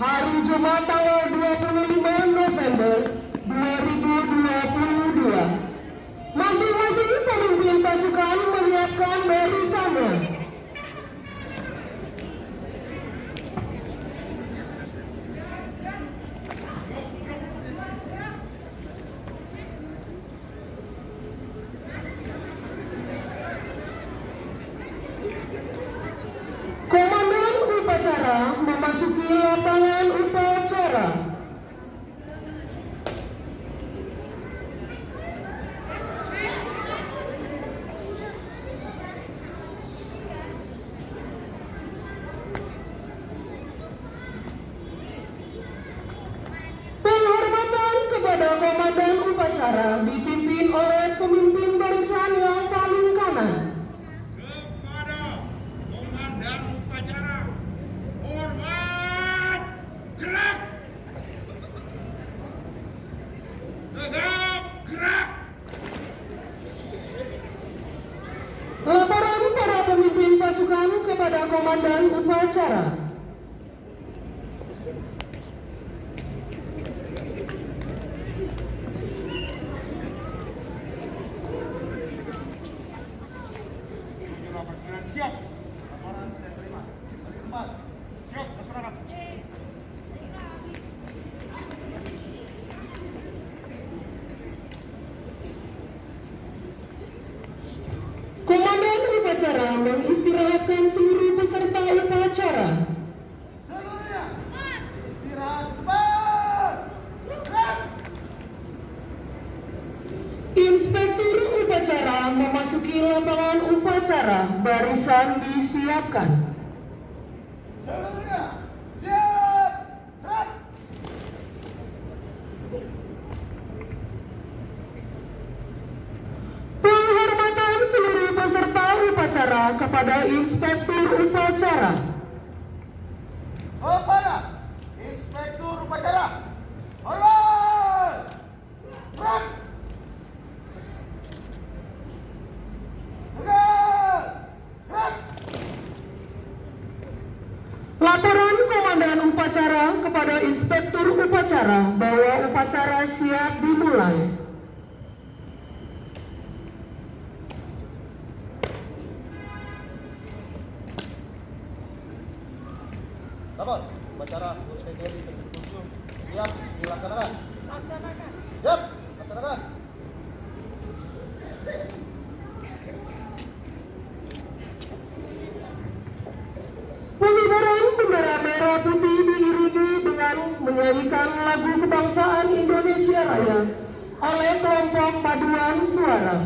hari Jumat tanggal 25 November 2022. Masing-masing pemimpin pasukan menyiapkan barisannya. Komandan upacara memasuki lapangan upacara. Penghormatan kepada komandan upacara dipimpin oleh pemimpin barisan yang paling kanan. Kepada komandan upacara, hormat, gerak, tegap, gerak. Laporan para pemimpin pasukan kepada komandan upacara. Siap. Laporan saya terima. Mas, siap, laksanakan. Komandan upacara mengistirahatkan seluruh peserta upacara. Seluruhnya, istirahat cepat. Gerak. Inspektur upacara memasuki lapangan upacara, barisan disiapkan. Seluruhnya, siap. Gerak. Penghormatan seluruh peserta upacara kepada inspektur upacara. Kepada inspektur upacara, hormat. Gerak. Tegak. Gerak. Laporan komandan upacara kepada inspektur upacara bahwa upacara siap dimulai. Lapor, upacara UTTRI ke-77 siap dilaksanakan. Siap, laksanakan. Pengibaran bendera merah putih diiringi dengan menyanyikan lagu kebangsaan Indonesia Raya oleh kelompok paduan suara.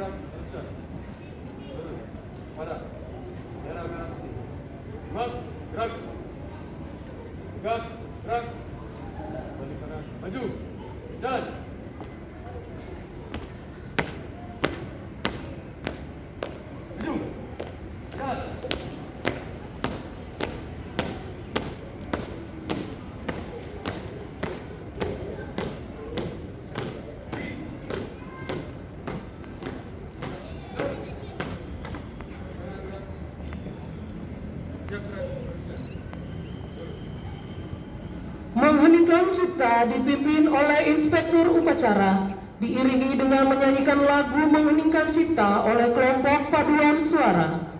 gerak, action. Turun, pada, merah, merah, putih. Gerak, gerak. Gerak, gerak. Balik kanan, maju. Jalan. Maju. Jalan. Siap, gerak. Mengheningkan cipta dipimpin oleh Inspektur Upacara, diiringi dengan menyanyikan lagu Mengheningkan Cipta oleh kelompok paduan suara.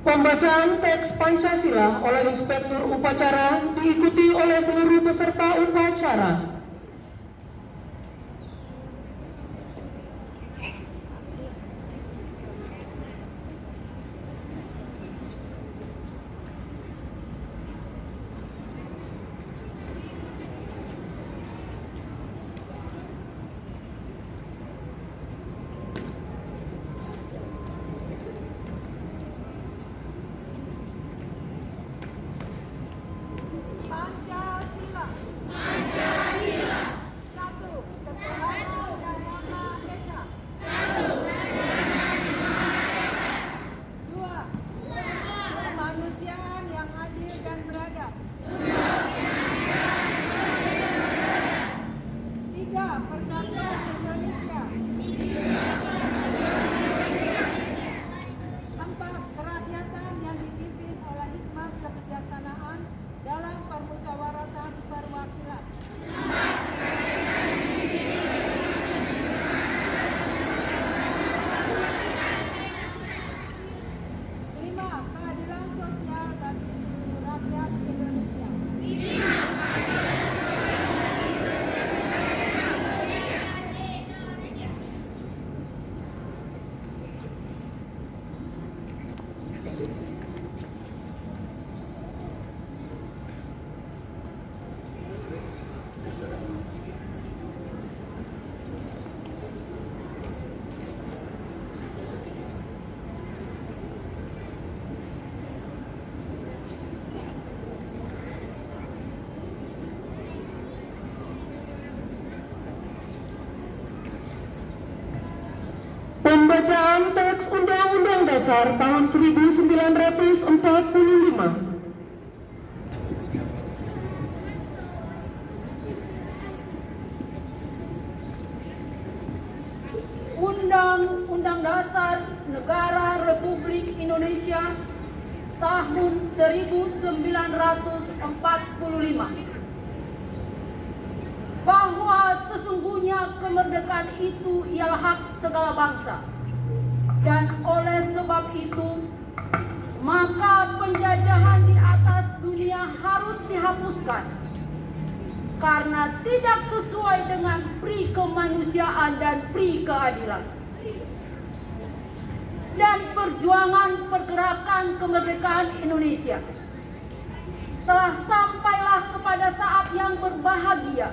Pembacaan teks Pancasila oleh Inspektur Upacara diikuti oleh seluruh peserta upacara. Pancasila. Pancasila. 1. Ketuhanan yang Maha Esa. 2. Kemanusiaan yang adil dan beradab. 3. Persatuan Indonesia. 4. Kerakyatan yang dipimpin oleh hikmat kebijaksanaan dalam permusyawaratan perwakilan. 5. Keadilan sosial bagi seluruh rakyat Indonesia. Pembacaan teks Undang-Undang Dasar tahun 1945. Undang Undang-Undang Dasar Negara Republik Indonesia tahun 1945 bahwa sesungguhnya kemerdekaan itu ialah hak segala bangsa, dan oleh sebab itu maka penjajahan di atas dunia harus dihapuskan karena tidak sesuai dengan pri kemanusiaan dan pri keadilan. Dan perjuangan pergerakan kemerdekaan Indonesia telah sampailah kepada saat yang berbahagia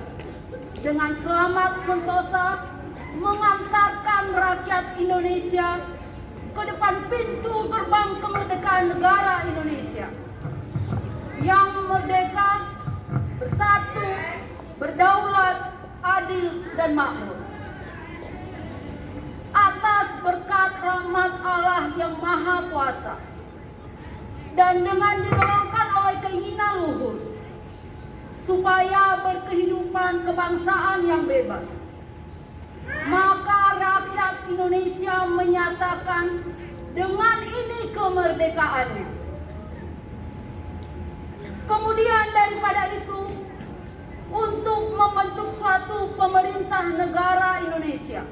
dengan selamat sentosa mengantarkan rakyat Indonesia ke depan pintu gerbang kemerdekaan negara Indonesia yang merdeka, bersatu, berdaulat, adil, dan makmur. Atas berkat rahmat Allah yang Maha Kuasa dan dengan didorongkan oleh keinginan luhur supaya berkehidupan kebangsaan yang bebas, maka rakyat Indonesia menyatakan dengan ini kemerdekaannya. Kemudian daripada itu, untuk membentuk suatu pemerintah negara Indonesia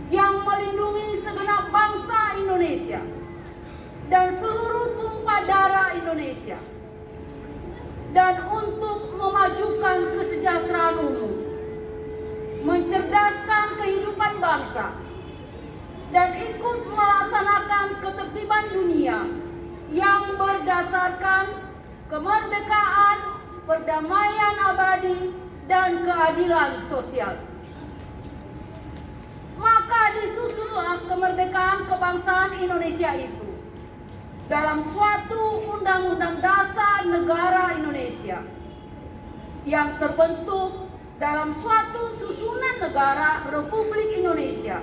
yang melindungi segenap bangsa Indonesia dan seluruh tumpah darah Indonesia, dan untuk memajukan kesejahteraan umum, mencerdaskan kehidupan bangsa, dan ikut melaksanakan ketertiban dunia yang berdasarkan kemerdekaan, perdamaian abadi, dan keadilan sosial. Maka disusunlah kemerdekaan kebangsaan Indonesia itu dalam suatu Undang-Undang Dasar Negara Indonesia yang terbentuk dalam suatu susunan negara Republik Indonesia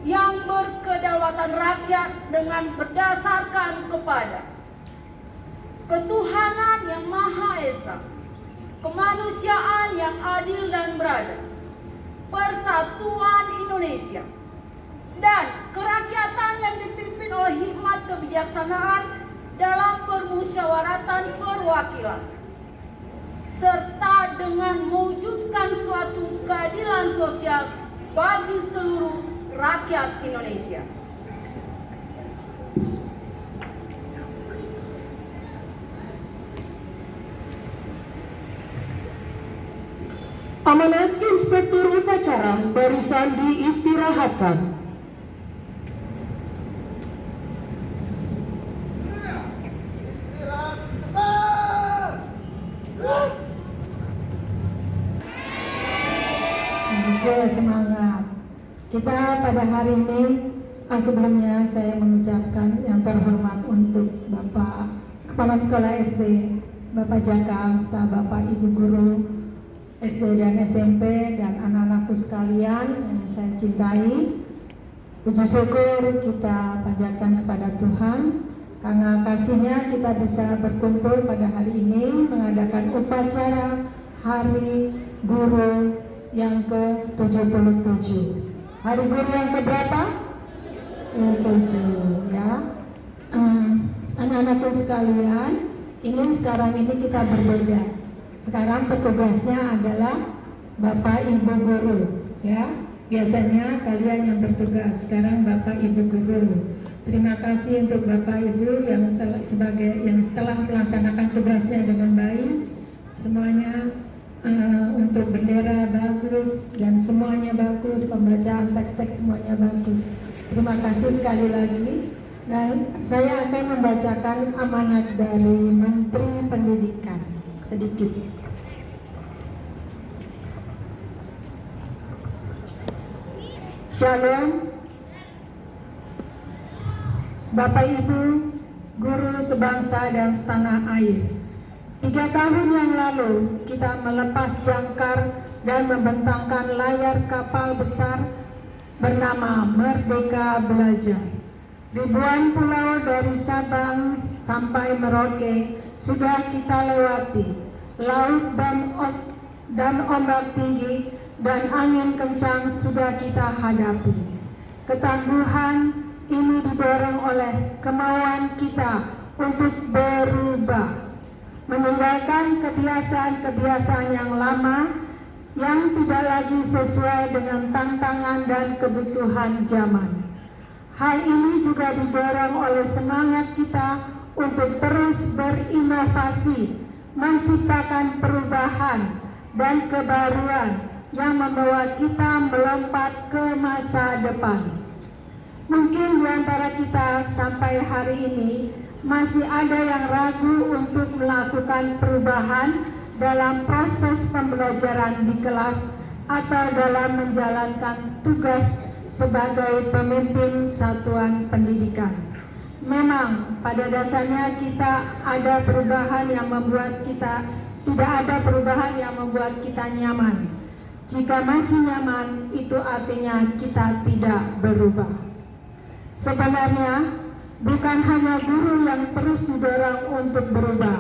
yang berkedaulatan rakyat dengan berdasarkan kepada ketuhanan yang Maha Esa, kemanusiaan yang adil dan beradab, persatuan Indonesia, dan kerakyatan yang dipimpin oleh hikmat kebijaksanaan dalam permusyawaratan perwakilan, serta dengan mewujudkan suatu keadilan sosial bagi seluruh rakyat Indonesia. Amanat Inspektur Upacara barisan diistirahatkan. Istirahat cepat. Oke, semangat. Kita pada hari ini, sebelumnya saya mengucapkan yang terhormat untuk Bapak Kepala Sekolah SD, Bapak Jaka, staf Bapak Ibu Guru SD dan SMP, dan anak-anakku sekalian yang saya cintai. Puji syukur kita panjatkan kepada Tuhan karena kasih-Nya kita bisa berkumpul pada hari ini mengadakan upacara Hari Guru yang ke-77. Hari Guru yang keberapa? 7 ya. Anak-anakku sekalian, ini sekarang ini kita berbeda. Sekarang petugasnya adalah Bapak Ibu Guru, ya. Biasanya kalian yang bertugas, sekarang Bapak Ibu Guru. Terima kasih untuk Bapak Ibu yang telah melaksanakan tugasnya dengan baik. Semuanya untuk bendera bagus dan semuanya bagus, pembacaan teks-teks semuanya bagus. Terima kasih sekali lagi. Dan saya akan membacakan amanat dari Menteri Pendidikan sedikit. Shalom, Bapak Ibu, guru sebangsa dan setanah air. 3 tahun yang lalu kita melepas jangkar dan membentangkan layar kapal besar bernama Merdeka Belajar. Ribuan pulau dari Sabang sampai Merauke sudah kita lewati. Laut dan ombak tinggi dan angin kencang sudah kita hadapi. Ketangguhan ini didorong oleh kemauan kita untuk berubah, meninggalkan kebiasaan-kebiasaan yang lama yang tidak lagi sesuai dengan tantangan dan kebutuhan zaman. Hal ini juga didorong oleh semangat kita untuk terus berinovasi, menciptakan perubahan dan kebaruan yang membawa kita melompat ke masa depan. Mungkin di antara kita sampai hari ini masih ada yang ragu untuk melakukan perubahan dalam proses pembelajaran di kelas atau dalam menjalankan tugas sebagai pemimpin satuan pendidikan. Memang pada dasarnya kita ada perubahan yang membuat kita tidak ada perubahan yang membuat kita nyaman. Jika masih nyaman, itu artinya kita tidak berubah. Sebenarnya bukan hanya guru yang terus didorong untuk berubah.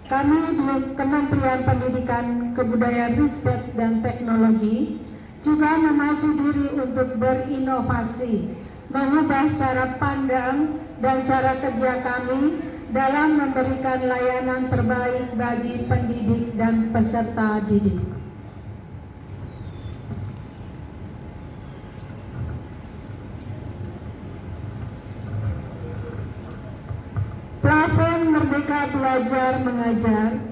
Kami di Kementerian Pendidikan, Kebudayaan, Riset, dan Teknologi juga memacu diri untuk berinovasi, mengubah cara pandang dan cara kerja kami dalam memberikan layanan terbaik bagi pendidik dan peserta didik. Plafon Merdeka Belajar Mengajar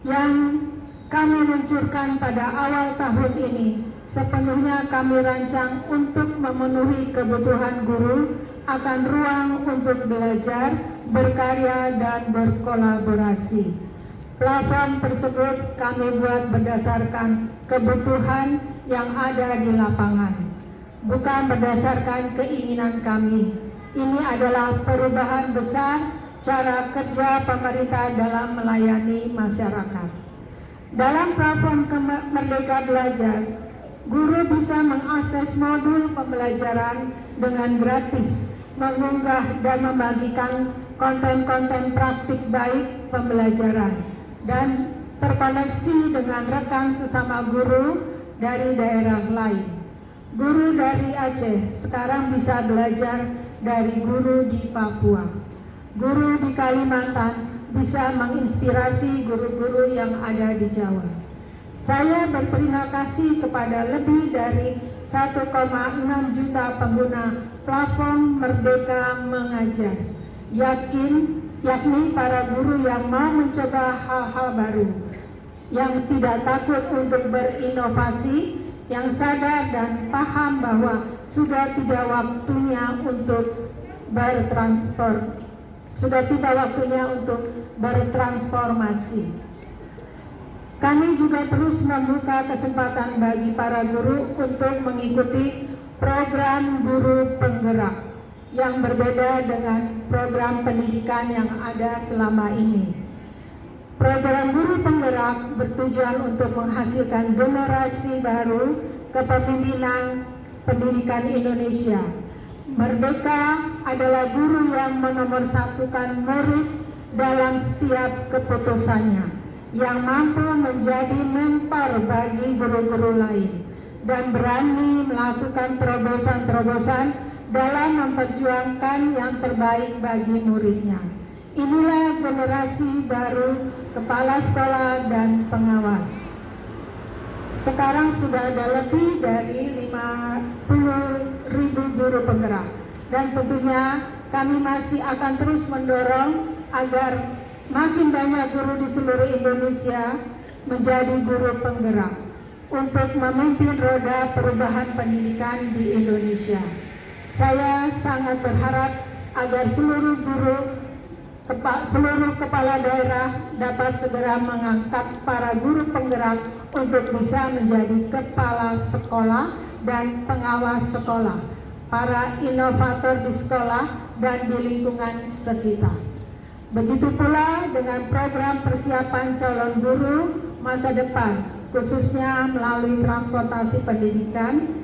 yang kami luncurkan pada awal tahun ini sepenuhnya kami rancang untuk memenuhi kebutuhan guru akan ruang untuk belajar, berkarya, dan berkolaborasi. Plafon tersebut kami buat berdasarkan kebutuhan yang ada di lapangan, bukan berdasarkan keinginan kami. Ini adalah perubahan besar cara kerja pemerintah dalam melayani masyarakat. Dalam platform Merdeka Belajar, guru bisa mengakses modul pembelajaran dengan gratis, mengunggah dan membagikan konten-konten praktik baik pembelajaran, dan terkoneksi dengan rekan sesama guru dari daerah lain. Guru dari Aceh sekarang bisa belajar dari guru di Papua. Guru di Kalimantan bisa menginspirasi guru-guru yang ada di Jawa. Saya berterima kasih kepada lebih dari 1,6 juta pengguna platform Merdeka Mengajar, yakni para guru yang mau mencoba hal-hal baru, yang tidak takut untuk berinovasi, yang sadar dan paham bahwa sudah tiba waktunya untuk bertransformasi. Kami juga terus membuka kesempatan bagi para guru untuk mengikuti program guru penggerak yang berbeda dengan program pendidikan yang ada selama ini. Program guru penggerak bertujuan untuk menghasilkan generasi baru kepemimpinan pendidikan Indonesia. Merdeka adalah guru yang menomorsatukan murid dalam setiap keputusannya, yang mampu menjadi mentor bagi guru-guru lain dan berani melakukan terobosan-terobosan dalam memperjuangkan yang terbaik bagi muridnya. Inilah generasi baru kepala sekolah dan pengawas. Sekarang sudah ada lebih dari 50.000 guru penggerak, dan tentunya kami masih akan terus mendorong agar makin banyak guru di seluruh Indonesia menjadi guru penggerak untuk memimpin roda perubahan pendidikan di Indonesia. Saya sangat berharap agar seluruh kepala daerah dapat segera mengangkat para guru penggerak untuk bisa menjadi kepala sekolah dan pengawas sekolah, para inovator di sekolah dan di lingkungan sekitar. Begitu pula dengan program persiapan calon guru masa depan, khususnya melalui transportasi pendidikan,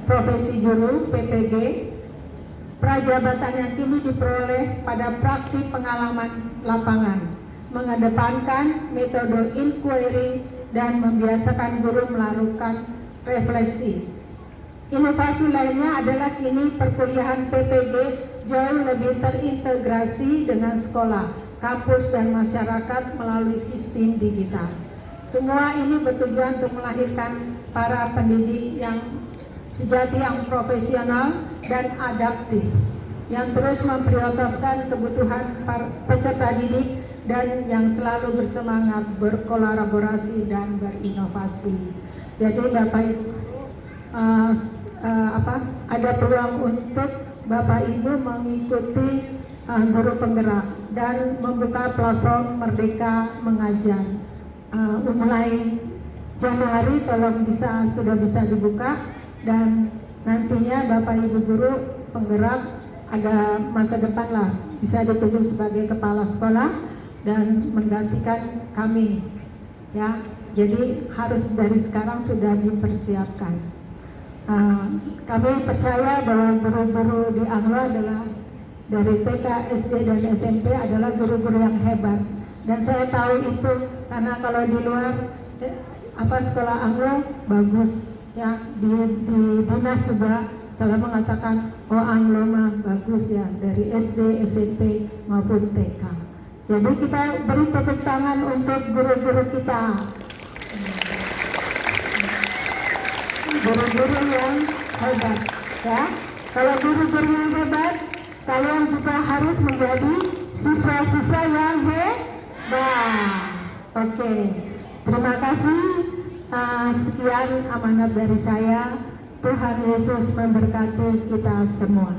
profesi guru, PPG, prajabatan yang kini diperoleh pada praktik pengalaman lapangan, mengedepankan metode inquiry dan membiasakan guru melakukan refleksi. Inovasi lainnya adalah kini perkuliahan PPG jauh lebih terintegrasi dengan sekolah, kampus, dan masyarakat melalui sistem digital. Semua ini bertujuan untuk melahirkan para pendidik yang sejati, yang profesional dan adaptif, yang terus memprioritaskan kebutuhan peserta didik dan yang selalu bersemangat berkolaborasi dan berinovasi. Jadi Bapak Ibu ada peluang untuk Bapak Ibu mengikuti guru penggerak dan membuka platform Merdeka Mengajar. Mulai Januari kalau sudah bisa dibuka, dan nantinya Bapak Ibu guru penggerak ada masa depan lah, bisa ditunjuk sebagai kepala sekolah dan menggantikan kami ya. Jadi harus dari sekarang sudah dipersiapkan. Kami percaya bahwa guru-guru di Anglo adalah dari TK, SD, dan SMP adalah guru-guru yang hebat, dan saya tahu itu karena kalau di luar sekolah Anglo bagus ya, di dinas juga selalu mengatakan oh Anglo mah bagus ya, dari SD, SMP maupun TK. Jadi kita beri tepuk tangan untuk guru-guru kita, guru-guru yang hebat ya. Kalau guru-guru yang hebat, kalian juga harus menjadi siswa-siswa yang hebat. Oke, terima kasih. Sekian amanat dari saya. Tuhan Yesus memberkati kita semua.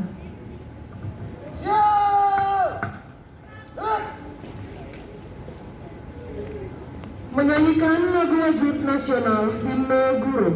Menyanyikan lagu wajib nasional Himne Guru.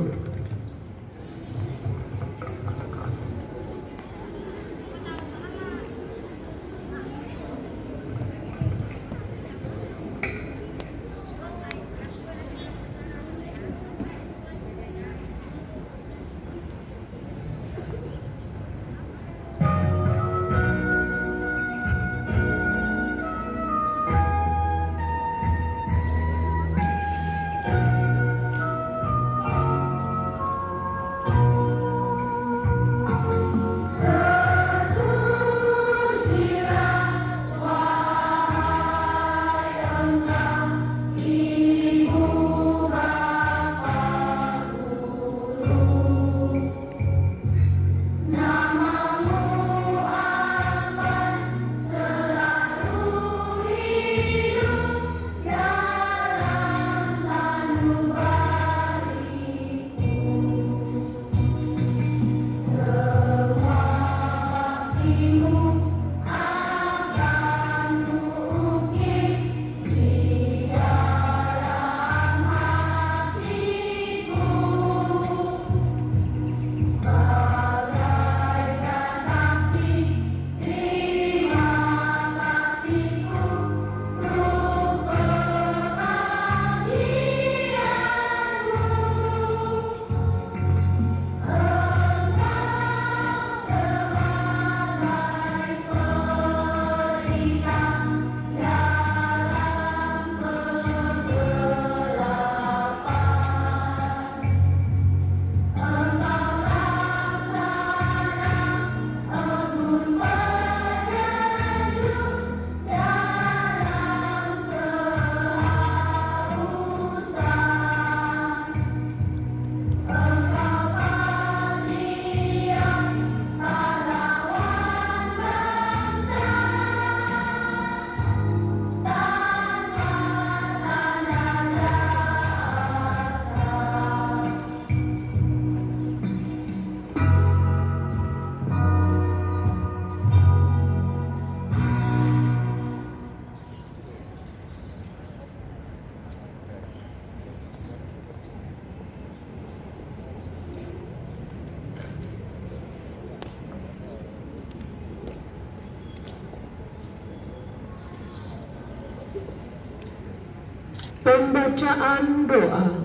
Pembacaan doa.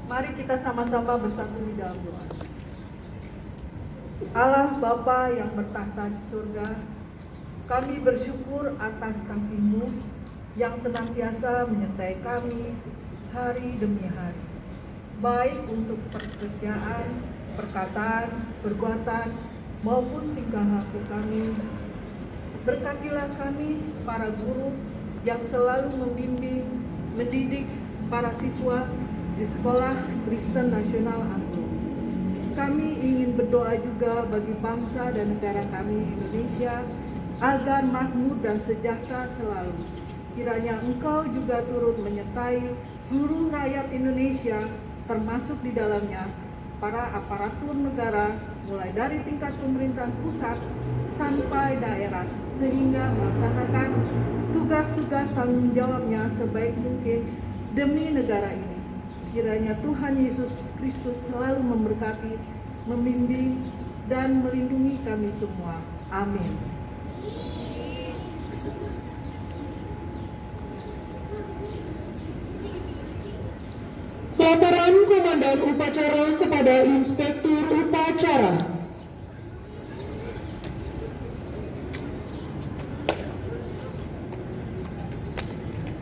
Mari kita sama-sama bersatu di dalam doa. Allah Bapa yang bertahta di surga, kami bersyukur atas kasih-Mu yang senantiasa menyertai kami hari demi hari, baik untuk pekerjaan, perkataan, perbuatan, maupun tingkah laku kami. Berkatilah kami, para guru, yang selalu membimbing, mendidik para siswa di Sekolah Kristen Nasional Anglo. Kami ingin berdoa juga bagi bangsa dan negara kami Indonesia agar makmur dan sejahtera selalu. Kiranya Engkau juga turut menyertai seluruh rakyat Indonesia, termasuk di dalamnya para aparatur negara, mulai dari tingkat pemerintahan pusat sampai daerah, sehingga melaksanakan tugas-tugas tanggung jawabnya sebaik mungkin demi negara ini. Kiranya Tuhan Yesus Kristus selalu memberkati, membimbing, dan melindungi kami semua. Amin. Laporan Komandan Upacara kepada Inspektur Upacara.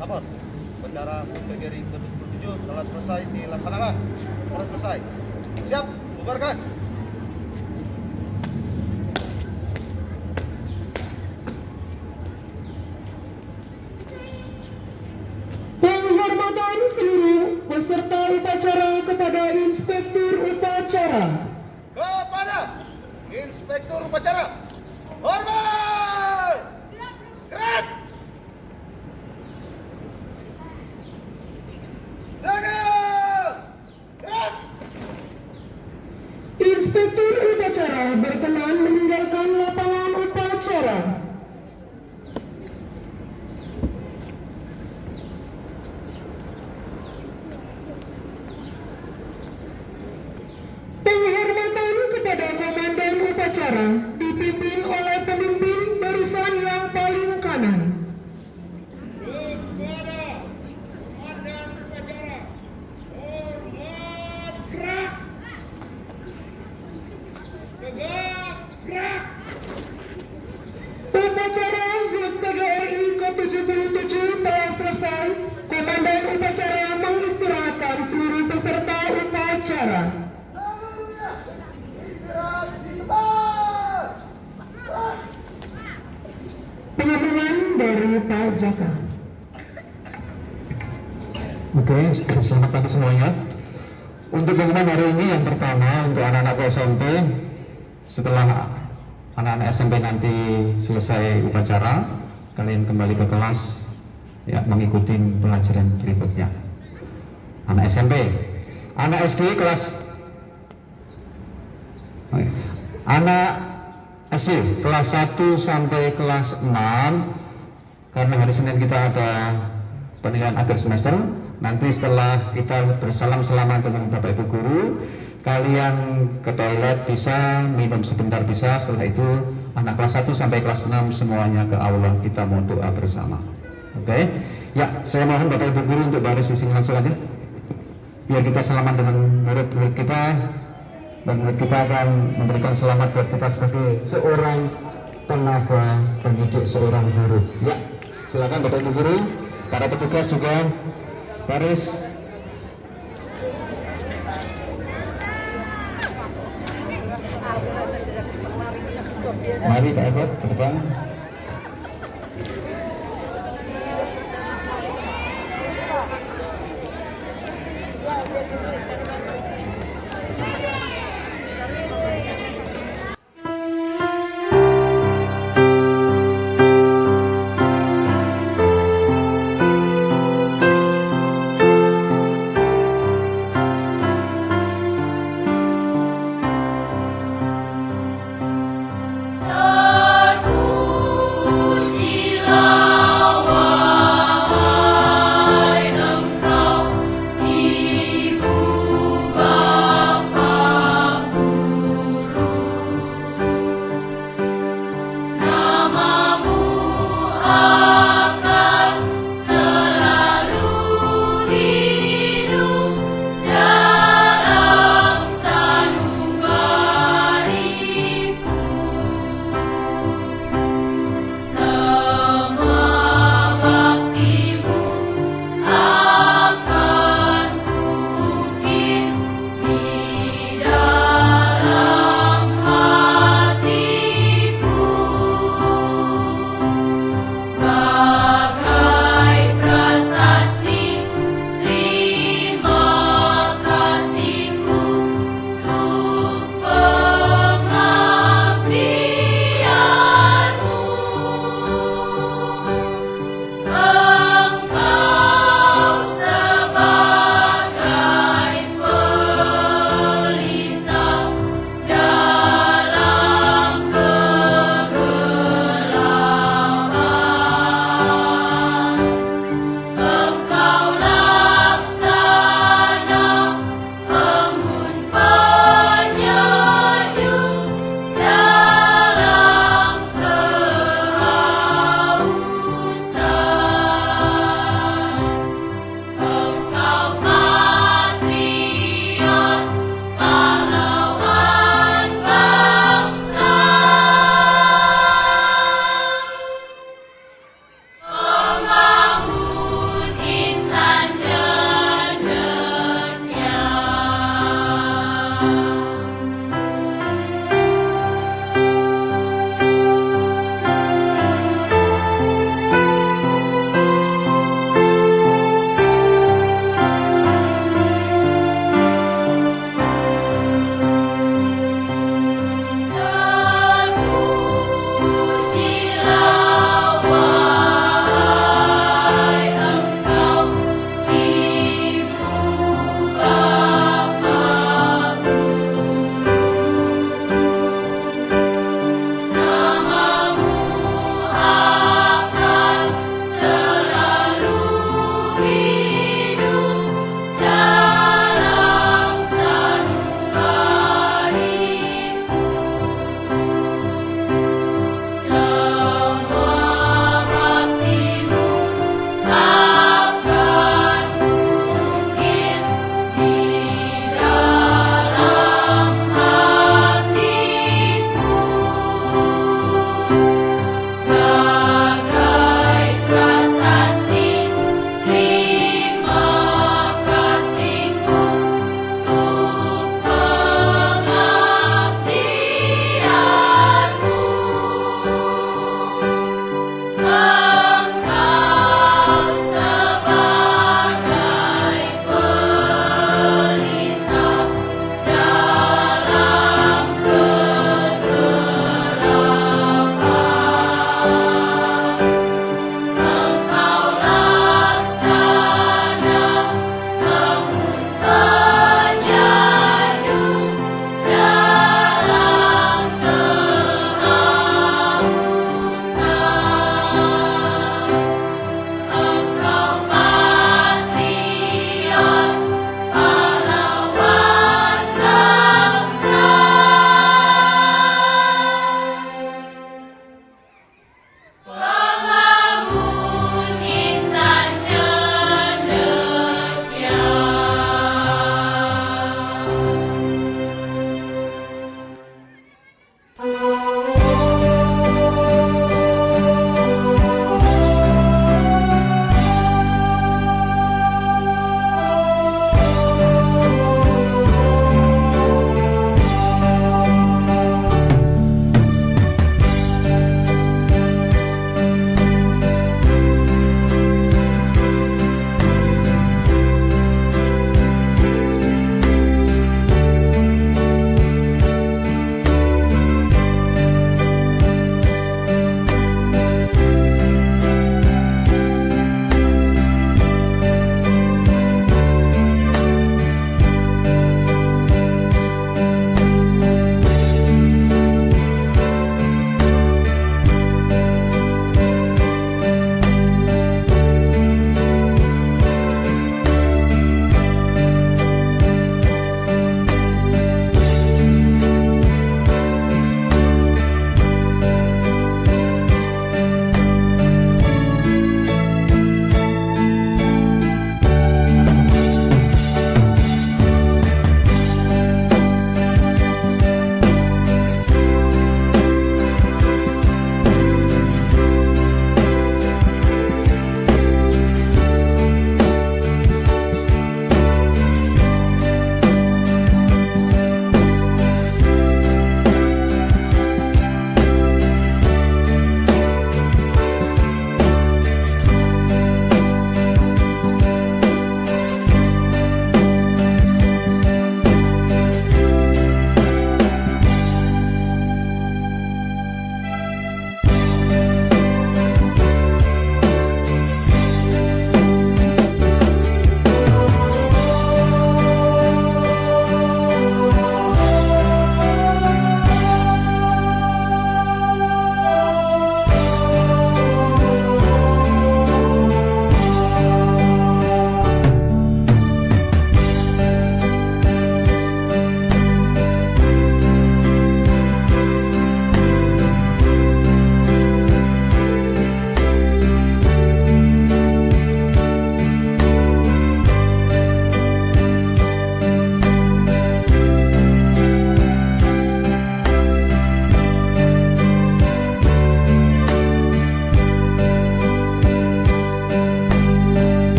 Lapor, upacara PGRI ke-77 telah selesai dilaksanakan. Telah selesai. Siap, bubarkan. Penghormatan seluruh peserta upacara kepada Inspektur Upacara. Kepada Inspektur Upacara. Hormat! Gerak! Jaga! Gerak! Inspektur Upacara berkenan meninggalkan lapangan upacara. Penghormatan kepada Komandan Upacara dipimpin oleh pemimpin barisan yang paling kanan. Kepada Komandan Upacara, hormat, gerak! Tegak, gerak! Upacara HUT PGRI ke-77 telah selesai. Komandan Upacara mengistirahatkan seluruh peserta upacara. Istirahat di tempat! Pengumuman dari Pak Jaka. Oke, selamat pagi semuanya. Untuk pengumuman hari ini yang pertama untuk anak-anak SMP, setelah anak-anak SMP nanti selesai upacara, kalian kembali ke kelas ya, mengikuti pelajaran berikutnya. Anak SMP, anak SD kelas, anak SD kelas 1 sampai kelas 6, karena hari Senin kita ada penilaian akhir semester. Nanti setelah kita bersalam-salaman dengan Bapak Ibu Guru, kalian ke toilet bisa, minum sebentar bisa. Setelah itu anak kelas 1 sampai kelas 6 semuanya ke aula, kita mau doa bersama. Oke? Ya, saya mohon Bapak Ibu Guru untuk baris di sini langsung aja. Biar kita salaman dengan murid-murid kita, dan murid kita akan memberikan selamat buat kita sebagai seorang tenaga pendidik, seorang guru. Ya, silakan Bapak Ibu Guru, para petugas juga baris. Mari Pak Ebot ke depan.